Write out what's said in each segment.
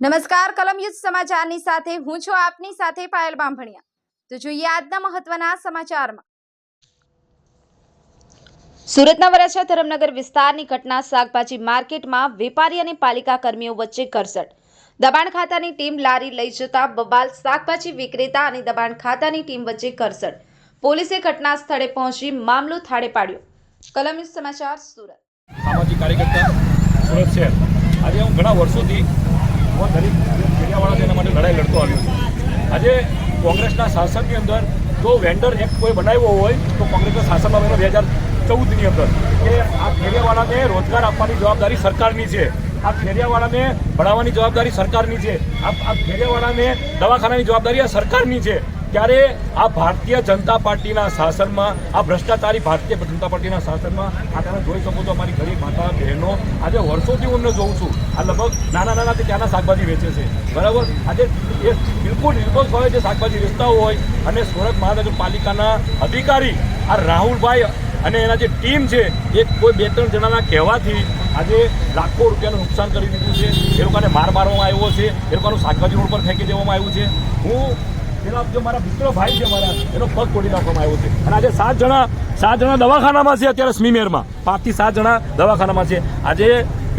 નમસ્કાર કલમ યુદ્ધ સમાચારની સાથે હું છું આપની સાથે પાયલ બામભણિયા। તો જોઈએ આજના મહત્વના સમાચારમાં। સુરતના વરાછા ધરમનગર વિસ્તારની ઘટના। શાકભાજી માર્કેટમાં વેપારી અને પાલિકા કર્મીઓ વચ્ચે ઘર્ષણ। દબાણ ખાતાની ટીમ લારી લઈ જતા બબાલ। શાકભાજી વિક્રેતા અને દબાણ ખાતાની ટીમ વચ્ચે ઘર્ષણ। પોલીસે ઘટના સ્થળે પહોંચી મામલો થાળે પાડ્યો। કલમ યુદ્ધ સમાચાર સુરત। સામાજિક કાર્યકર્તા સુરત શહેર। આજે હું ઘણા વર્ષોથી ગરીબ ફેરિયાવાળા તેના માટે લડાઈ લડતો આવ્યો છું। આજે કોંગ્રેસના શાસનની અંદર જો વેન્ડર એક્ટ કોઈ બનાવ્યો હોય તો કોંગ્રેસના શાસનમાં 2014ની અંદર કે આ ફેરિયાવાળાને રોજગાર આપવાની જવાબદારી સરકારની છે, આ ફેરિયાવાળાને ભણાવવાની જવાબદારી સરકારની છે, આ ફેરિયાવાળાને દવાખાનાની જવાબદારી આ સરકારની છે। ત્યારે આ ભારતીય જનતા પાર્ટીના શાસનમાં, આ ભ્રષ્ટાચારી ભારતીય જનતા પાર્ટીના શાસનમાં આ તમે જોઈ શકો છો અમારી ગરીબ માતા બહેનો આજે વર્ષોથી હું એમને જોઉં છું। આ લગભગ નાના ત્યાંના શાકભાજી વેચે છે, બરાબર। આજે એ બિલકુલ નિર્દોષ ભાવે જે શાકભાજી વેચતા હોય અને સુરત મહાનગરપાલિકાના અધિકારી આ રાહુલભાઈ અને એના જે ટીમ છે એ કોઈ 2-3 જણાના કહેવાથી આજે લાખો રૂપિયાનું નુકસાન કરી દીધું છે। એ લોકોને મારવામાં આવ્યો છે, એ લોકોનું શાકભાજી રોડ પર ફેંકી દેવામાં આવ્યું છે। હું પેલા જો મારા મિત્ર ભાઈ છે મારા એનો પગ તોડી નાખવામાં આવ્યો છે અને આજે 7 જણા દવાખાનામાં છે। અત્યારે સ્મીમેરમાં 5 થી 7 જણા દવાખાનામાં છે। આજે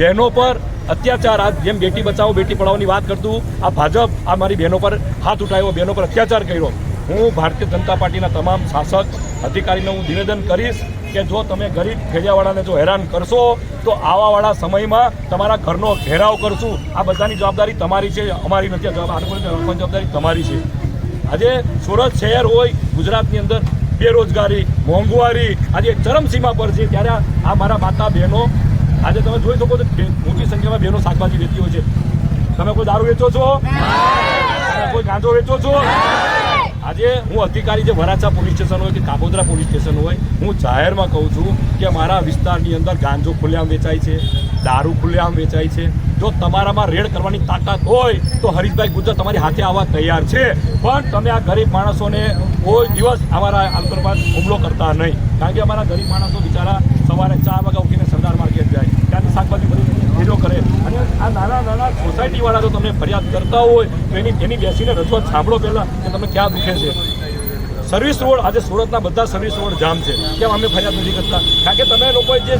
બહેનો પર અત્યાચાર, આ જેમ બેટી બચાવો બેટી પઢાઓની વાત કરતું આ ભાજપ આ મારી બહેનો પર હાથ ઉઠાવ્યો, બહેનો પર અત્યાચાર કર્યો। હું ભારતીય જનતા પાર્ટીના તમામ શાસક અધિકારીને હું નિવેદન કરીશ કે જો તમે ગરીબ ફેરિયાવાળાને જો હેરાન કરશો તો આવાવાળા સમયમાં તમારા ઘરનો ઘેરાવ કરશું। આ બધાની જવાબદારી તમારી છે, અમારી નથી। જવાબદારી તમારી છે। આજે સુરત શહેર હોય, ગુજરાતની અંદર બેરોજગારી, મોંઘવારી આજે ચરમસીમા પર છે। ત્યારે આ મારા માતા બહેનો આજે તમે જોઈ શકો છો મોટી સંખ્યામાં બહેનો શાકભાજી વેચતી હોય છે। તમે કોઈ દારૂ વેચો છો? તમે કોઈ ગાંજો વેચો છો? આજે હું અધિકારી જે વરાછા પોલીસ સ્ટેશન હોય કે કાપોદ્રા પોલીસ સ્ટેશન હોય, હું જાહેરમાં કહું છું કે મારા વિસ્તારની અંદર ગાંજો ખુલ્લેઆમ વેચાય છે, દારૂ ખુલ્લેઆમ વેચાય છે। જો તમારામાં રેડ કરવાની તાકાત હોય તો હરીશભાઈ ગુજર તમારી હાથે આવવા તૈયાર છે, પણ તમે આ ગરીબ માણસોને કોઈ દિવસ અમારા આંતર પર હુમલો કરતા નહીં। કારણ કે અમારા ગરીબ માણસો બિચારા સવારે 4 વાગ્યા ઉઠીને સરદાર માર્કેટ જાય, ત્યાંથી શાકભાજી બધી ભેજો કરે અને આ નાના સોસાયટીવાળા જો તમને ફરિયાદ કરતા હોય તો એની બેસીને રજૂઆત સાંભળો પહેલાં કે તમને ક્યાં દુખે છે। સર્વિસ રોડ આજે સુરતના બધા સર્વિસ રોડ જામ છે, કેમ અમે ફરિયાદ નથી કરતા? કારણ કે તમે લોકોએ જે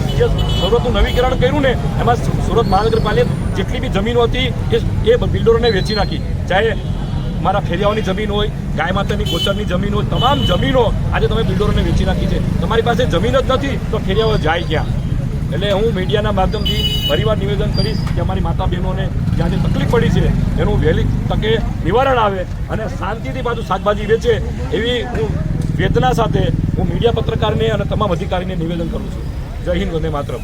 સુરતનું નવીકરણ કર્યું ને એમાં સુરત મહાનગરપાલિકા જેટલી બી જમીનો હતી એ બિલ્ડરોને વેચી નાખી। ચાહે મારા ફેરિયાઓની જમીન હોય, ગાય માતાની ગોચરની જમીન હોય, તમામ જમીનો આજે તમે બિલ્ડરોને વેચી નાખી છે। તમારી પાસે જમીન જ નથી તો ફેરિયાઓ જાય ક્યાં? એટલે હું મીડિયાના માધ્યમથી ફરીવાર નિવેદન કરીશ કે અમારી માતા બહેનોને જ્યાં જે તકલીફ પડી છે એનું વહેલી તકે નિવારણ આવે અને શાંતિથી પાછું શાકભાજી વેચે એવી હું વેદના સાથે હું મીડિયા પત્રકારને અને તમામ અધિકારીને નિવેદન કરું છું। જય હિન્દ, વંદે માતરમ।